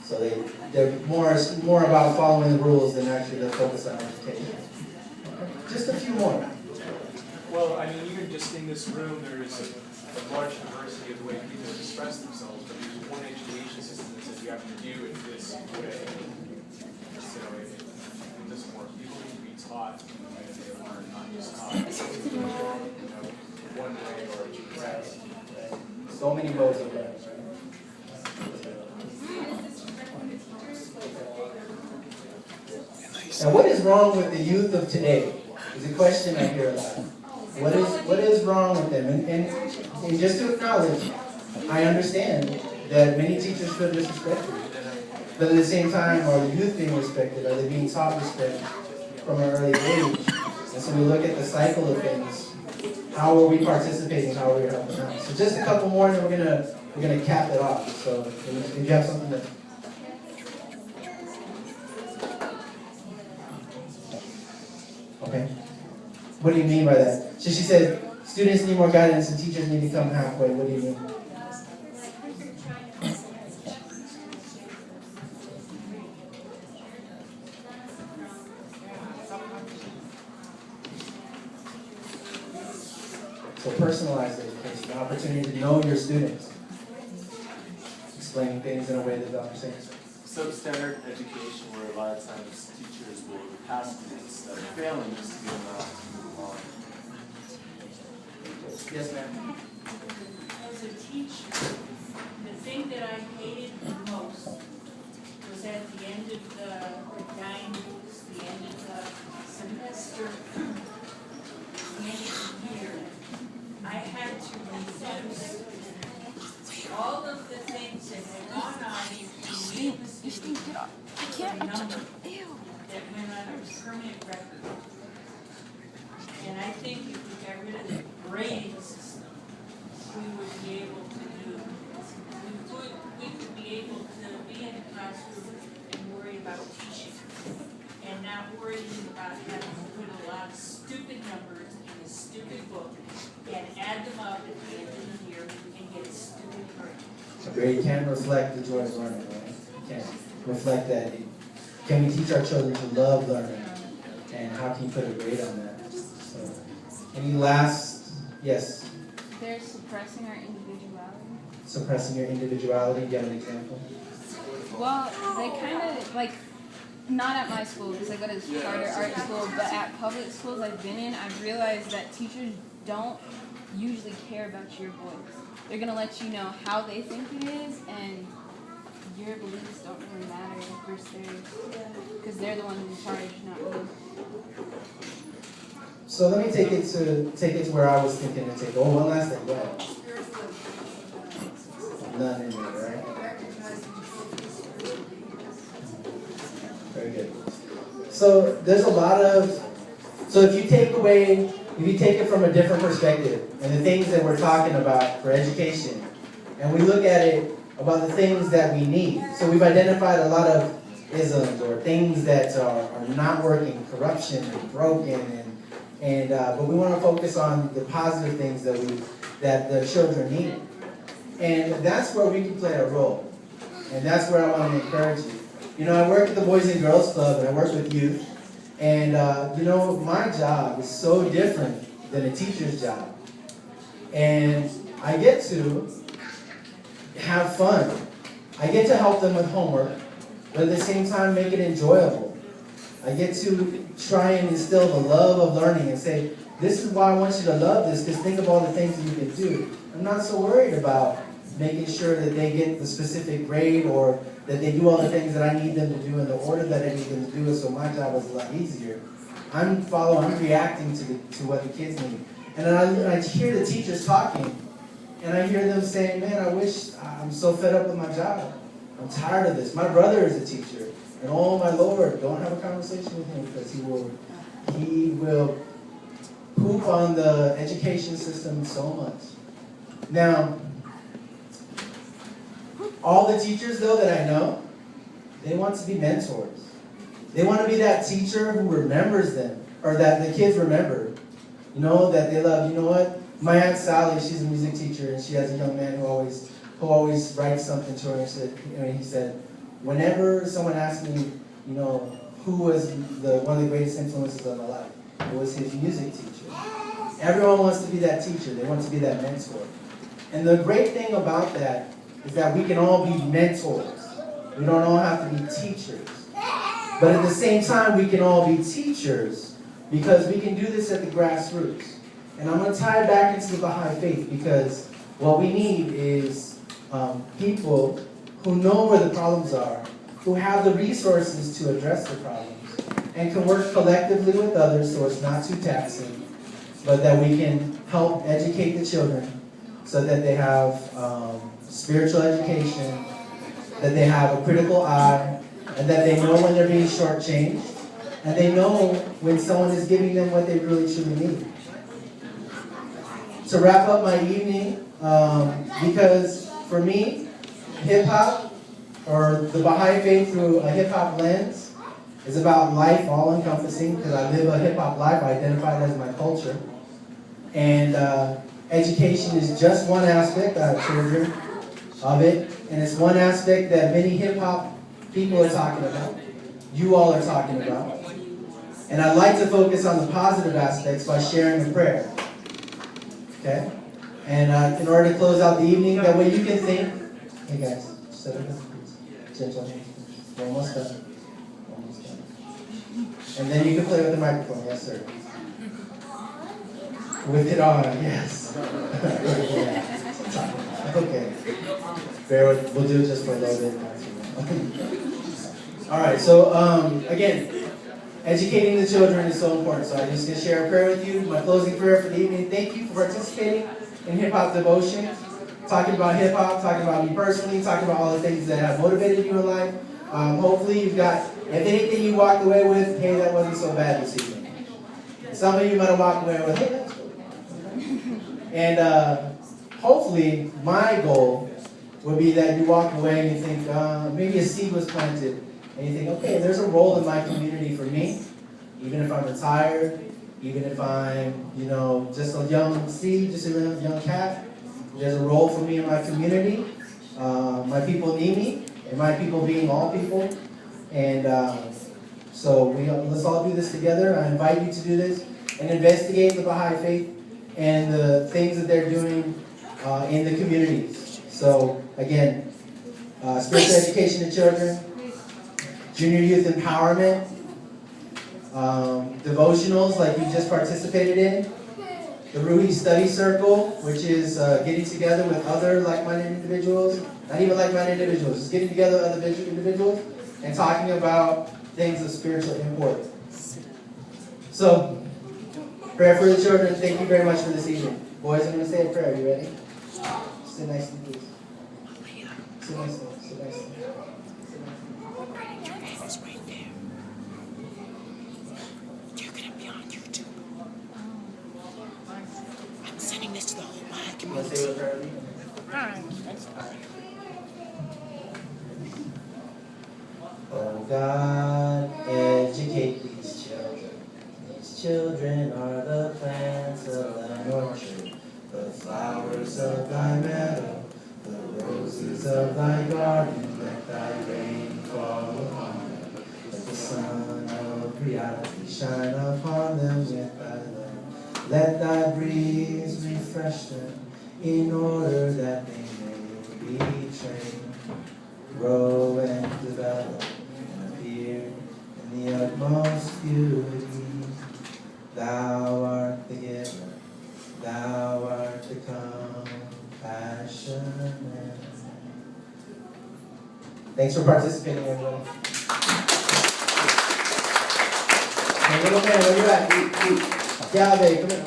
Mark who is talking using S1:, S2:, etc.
S1: So they're more about following the rules than actually the focus on education. Just a few more.
S2: Well, I mean, even just in this room, there's a large diversity of the way people express themselves, but there's one education system that says you have to do it this way. So it doesn't work. People need to be taught in the way that they learn, not just taught one way or exactly.
S1: So many modes of learning. And what is wrong with the youth of today? Is a question I hear a lot. What is wrong with them? And just to acknowledge, I understand that many teachers feel disrespected. But at the same time, are the youth being respected? Are they being taught respect from an early age? And so we look at the cycle of things. How are we participating? How are we helping out? So just a couple more, and then we're gonna cap it off. So if you have something to. Okay. What do you mean by that? So she said, students need more guidance and teachers need to come halfway. What do you mean? So personalized education, the opportunity to know your students. Explaining things in a way that they'll understand.
S3: Substandard education where a lot of times teachers will pass students that are failing just to get them out to move on.
S1: Yes, ma'am.
S4: As a teacher, the thing that I hated the most was at the end of the 9 weeks, the end of the semester, the end of the year, I had to reduce all of the things that had gone on between the students to a number that went on a permanent record. And I think if we got rid of the grading system, we would be able to do, we would be able to be in a classroom and worry about teaching and not worrying about having to put a lot of stupid numbers in a stupid book and add them up at the end of the year and get a stupid grade.
S1: A grade can reflect the joy of learning, right? It can reflect that. Can we teach our children to love learning? And how can you put a grade on that? So, any last, yes?
S5: They're suppressing our individuality.
S1: Suppressing your individuality, do you have an example?
S5: Well, they kind of, like, not at my school, because I go to this charter art school, but at public schools I've been in, I've realized that teachers don't usually care about your voice. They're going to let you know how they think it is, and your beliefs don't really matter versus theirs, because they're the ones in charge, not you.
S1: So let me take it to where I was thinking to take. Oh, one last thing. Go ahead. None in there, right? Very good. So there's a lot of. So if you take it from a different perspective, and the things that we're talking about for education, and we look at it about the things that we need. So we've identified a lot of isms or things that are not working, corruption and broken, but we want to focus on the positive things that the children need. And that's where we can play a role. And that's where I want to encourage you. You know, I work at the Boys and Girls Club, and I work with youth. And, my job is so different than a teacher's job. And I get to have fun. I get to help them with homework, but at the same time make it enjoyable. I get to try and instill the love of learning and say, this is why I want you to love this, because think of all the things that you can do. I'm not so worried about making sure that they get the specific grade or that they do all the things that I need them to do in the order that I need them to do it, so my job is a lot easier. I'm reacting to what the kids need. And then I hear the teachers talking, and I hear them saying, man, I'm so fed up with my job. I'm tired of this. My brother is a teacher, and oh my Lord, don't have a conversation with him because he will poop on the education system so much. Now, all the teachers, though, that I know, they want to be mentors. They want to be that teacher who remembers them, or that the kids remember. You know, that they love. You know what? My Aunt Sally, she's a music teacher, and she has a young man who always who always writes something to her. He said, whenever someone asked me, who was one of the greatest influences of my life, it was his music teacher. Everyone wants to be that teacher. They want to be that mentor. And the great thing about that is that we can all be mentors. We don't all have to be teachers. But at the same time, we can all be teachers because we can do this at the grassroots. And I'm going to tie it back into the Baha'i faith because what we need is people who know where the problems are, who have the resources to address the problems, and can work collectively with others so it's not too taxing, but that we can help educate the children so that they have spiritual education, that they have a critical eye, and that they know when they're being shortchanged, and they know when someone is giving them what they really truly need. To wrap up my evening, because for me, hip-hop, or the Baha'i faith through a hip-hop lens, is about life all-encompassing, because I live a hip-hop life, I identify it as my culture. And education is just one aspect, children, of it, and it's one aspect that many hip-hop people are talking about, you all are talking about. And I'd like to focus on the positive aspects by sharing a prayer. Okay? And in order to close out the evening, that way you can think, hey guys, set it up, please. Gentle. We're almost done. Almost done. And then you can play with the microphone, yes sir. With it on, yes. Okay. Bear with, we'll do it just for a little bit. All right, so again, educating the children is so important. So I'm just going to share a prayer with you. My closing prayer for the evening. Thank you for participating in Hip Hop Devotion. Talking about hip hop, talking about me personally, talking about all the things that have motivated you in life. Hopefully you've got, if anything you walked away with, hey, that wasn't so bad this evening. Some of you might have walked away with, hey, that's cool. And hopefully my goal would be that you walk away and you think, maybe a seed was planted. And you think, okay, there's a role in my community for me, even if I'm retired, even if I'm, just a young seed, just a young cat. There's a role for me in my community. My people need me, and my people being all people. And so let's all do this together. I invite you to do this and investigate the Baha'i faith and the things that they're doing in the communities. So again, spiritual education to children, junior youth empowerment, devotionals like you just participated in, the Ruhi Study Circle, which is getting together with other like-minded individuals, not even like-minded individuals, just getting together with other individuals and talking about things of spiritual import. So, prayer for the children. Thank you very much for this evening. Boys, I'm going to say a prayer. Are you ready? Sit nicely, please. Sit nicely. Sit nicely. Oh God, educate these children. These children are the plants of thine orchard, the flowers of thy meadow, the roses of thy garden. Let thy rain fall upon them. Let the sun of reality shine upon them with thy love. Let thy breeze refresh them in order that they may be trained, grow and develop, and appear in the utmost beauty. Thou art the giver, thou art the compassionate. Thanks for participating, everyone. Hey, little man, where you at? Yeah, babe, come here.